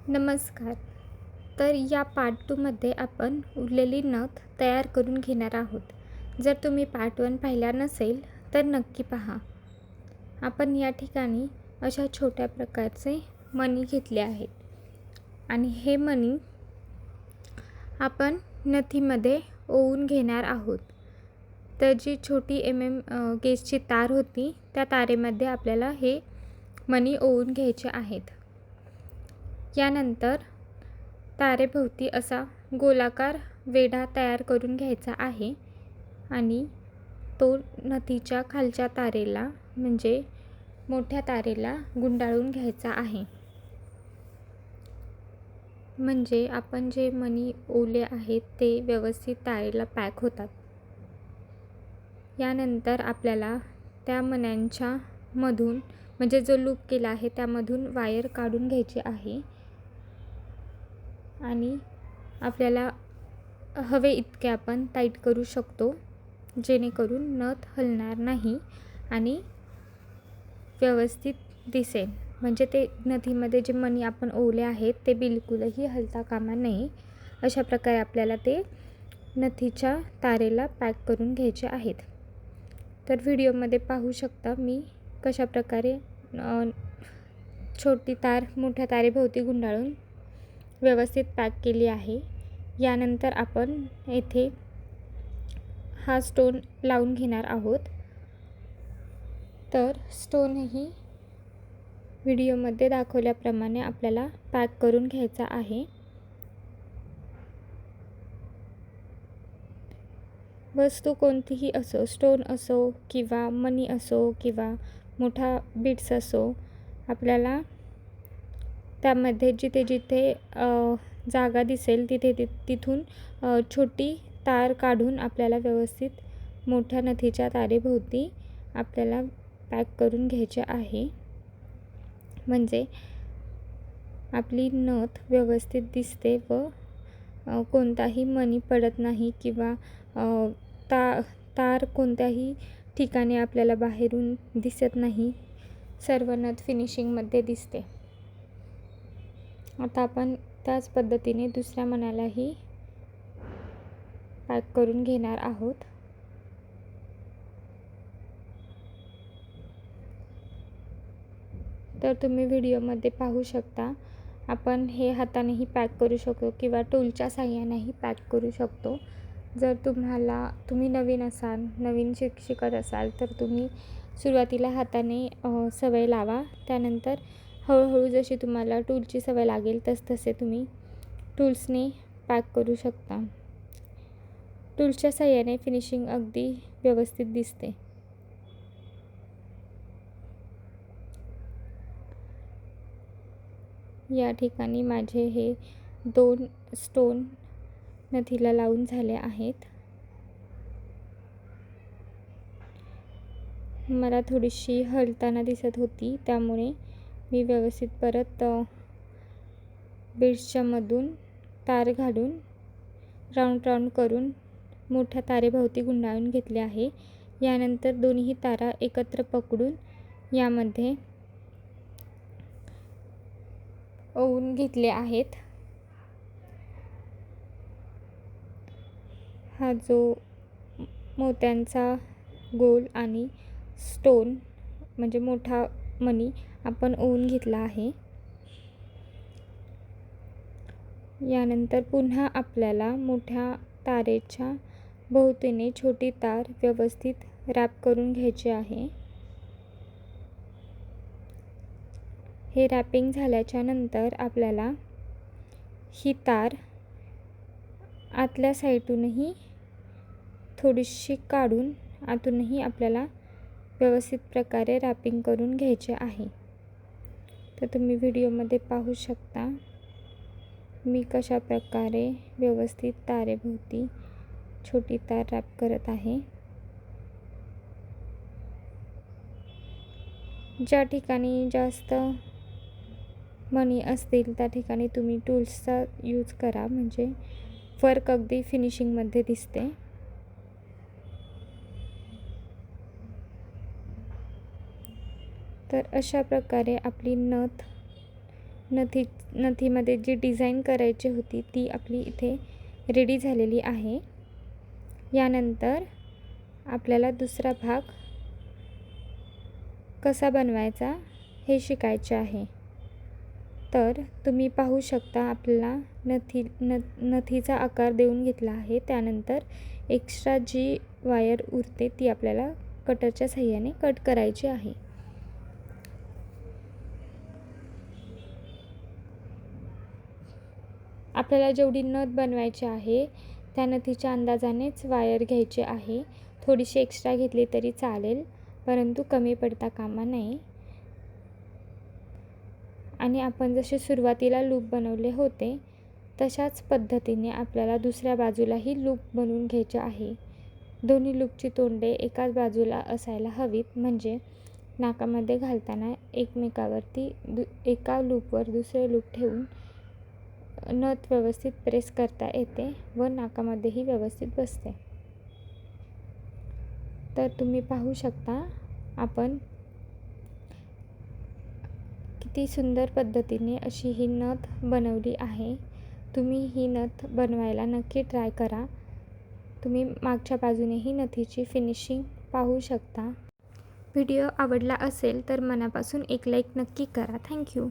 नमस्कार. तर या पार्ट 2मध्ये आपण उरलेली नथ तयार करून घेणार आहोत. जर तुम्ही पार्ट 1 पाहिला नसेल तर नक्की पहा. आपण या ठिकाणी अशा छोट्या प्रकारचे मणी घेतले आहेत आणि हे मणी आपण नथीमध्ये ओवून घेणार आहोत. तर जी छोटी गेजची तार होती त्या तारेमध्ये आपल्याला हे मणी ओवून घ्यायचे आहेत. यानंतर तारेभोवती असा गोलाकार वेढा तयार करून घ्यायचा आहे आणि तो नथीच्या खालच्या तारेला म्हणजे मोठ्या तारेला गुंडाळून घ्यायचा आहे. म्हणजे आपण जे मणी ओवले आहेत ते व्यवस्थित तारेला पॅक होतात. यानंतर आपल्याला त्या मण्यांच्या मधून म्हणजे जो लूप केला आहे त्यामधून वायर काढून घ्यायची आहे आणि आपल्याला हवे इतके आपण टाईट करू शकतो, जेणेकरून नथ हलणार नाही आणि व्यवस्थित दिसेल. म्हणजे ते नथीमध्ये जे मणी आपण ओवले आहेत ते बिलकुलही हलता कामा नये. अशा प्रकारे आपल्याला ते नथीच्या तारेला पॅक करून घ्यायचे आहेत. तर व्हिडिओमध्ये पाहू शकता मी कशा प्रकारे छोटी तार मोठ्या तारेभोवती गुंडाळून व्यवस्थित पॅक केली आहे. यानंतर आपण येथे हा स्टोन लावून घेणार आहोत. तर स्टोनही व्हिडिओमध्ये दाखवल्याप्रमाणे आपल्याला पॅक करून घ्यायचा आहे. वस्तू कोणतीही असो, स्टोन असो किंवा मणी असो किंवा मोठा बीड्स असो, आपल्याला त्यामध्ये जिथे जिथे जागा दिसेल तिथून छोटी तार काढून आपल्याला व्यवस्थित मोठ्या नथीच्या तारेभोवती आपल्याला पॅक करून घ्यायचे आहे. म्हणजे आपली नथ व्यवस्थित दिसते व कोणताही मणी पडत नाही किंवा तार कोणत्याही ठिकाणी आपल्याला बाहेरून दिसत नाही. सर्व नथ फिनिशिंगमध्ये दिसते. आता आपण त्याच पद्धतीने दुसऱ्या मण्यालाही पॅक करून घेणार आहोत. तर तुम्ही व्हिडिओमध्ये पाहू शकता, आपण हे हातानेही पॅक करू शकतो किंवा टूलच्या साहाय्यानेही पॅक करू शकतो. जर तुम्ही नवीन असाल, नवीन शिकत असाल तर तुम्ही सुरुवातीला हाताने सवय लावा. त्यानंतर हळूहळू जशी तुम्हाला टूलची सवय लागेल तसे तुम्ही टूल्सने पॅक करू शकता. टूल्सच्या साहाय्याने फिनिशिंग अगदी व्यवस्थित दिसते. या ठिकाणी माझे हे 2 स्टोन नथीला लावून झाले आहेत. मला थोडीशी हलताना दिसत होती, त्यामुळे मी व्यवस्थित परत बीड्सच्या मधून तार घालून राऊंड करून मोठ्या तारेभोवती गुंडाळून घेतले आहे. यानंतर दोन्ही तारा एकत्र पकडून यामध्ये ओवून घेतले आहेत. हा जो मोत्यांचा गोल आणि स्टोन म्हणजे मोठा मणी आपण ओवून घेतला आहे. यानंतर पुन्हा आपल्याला मोठ्या तारेच्या भोवतीने छोटी तार व्यवस्थित रॅप करून घ्यायची आहे. हे रॅपिंग झाल्याच्या नंतर आपल्याला ही तार आतल्या साईडूनही थोडीशी काढून आतूनही आपल्याला व्यवस्थित प्रकारे रॅपिंग करून घ्यायचे आहे. तर तुम्ही व्हिडिओमध्ये पाहू शकता मी कशा प्रकारे व्यवस्थित तारेभोवती छोटी तार रॅप करत आहे. ज्या ठिकाणी जास्त मणी असतील त्या ठिकाणी तुम्ही टूल्सचा यूज करा, म्हणजे वर्क अगदी फिनिशिंगमध्ये दिसते. तर अशा प्रकारे आपली नथ नथीमध्ये जी डिझाईन करायची होती ती आपली इथे रेडी झालेली आहे. यानंतर आपल्याला दुसरा भाग कसा बनवायचा हे शिकायचे आहे. तर तुम्ही पाहू शकता आपल्याला नथीचा आकार देऊन घेतला आहे. त्यानंतर एक्स्ट्रा जी वायर उरते ती आपल्याला कटरच्या साहाय्याने कट करायची आहे. आपल्याला जेवढी नथ बनवायची आहे त्या नथीच्या अंदाजानेच वायर घ्यायची आहे. थोडीशी एक्स्ट्रा घेतली तरी चालेल, परंतु कमी पडता कामा नये. आणि आपण जसे सुरुवातीला लूप बनवले होते तशाच पद्धतीने आपल्याला दुसऱ्या बाजूलाही लूप बनवून घ्यायचे आहे. दोन्ही लूपची तोंडे एकाच बाजूला असायला हवीत, म्हणजे नाकामध्ये घालताना एकमेकावरती एका लूपवर दुसरे लूप ठेवून नथ व्यवस्थित प्रेस करता येते व नाकामध्येही व्यवस्थित बसते. तर तुम्ही पाहू शकता आपण किती सुंदर पद्धतीने अशी ही नथ बनवली आहे. तुम्ही ही नथ बनवायला नक्की ट्राय करा. तुम्ही मागच्या बाजूनेही नथीची फिनिशिंग पाहू शकता. व्हिडिओ आवडला असेल तर मनापासून एक लाईक नक्की करा. थँक्यू.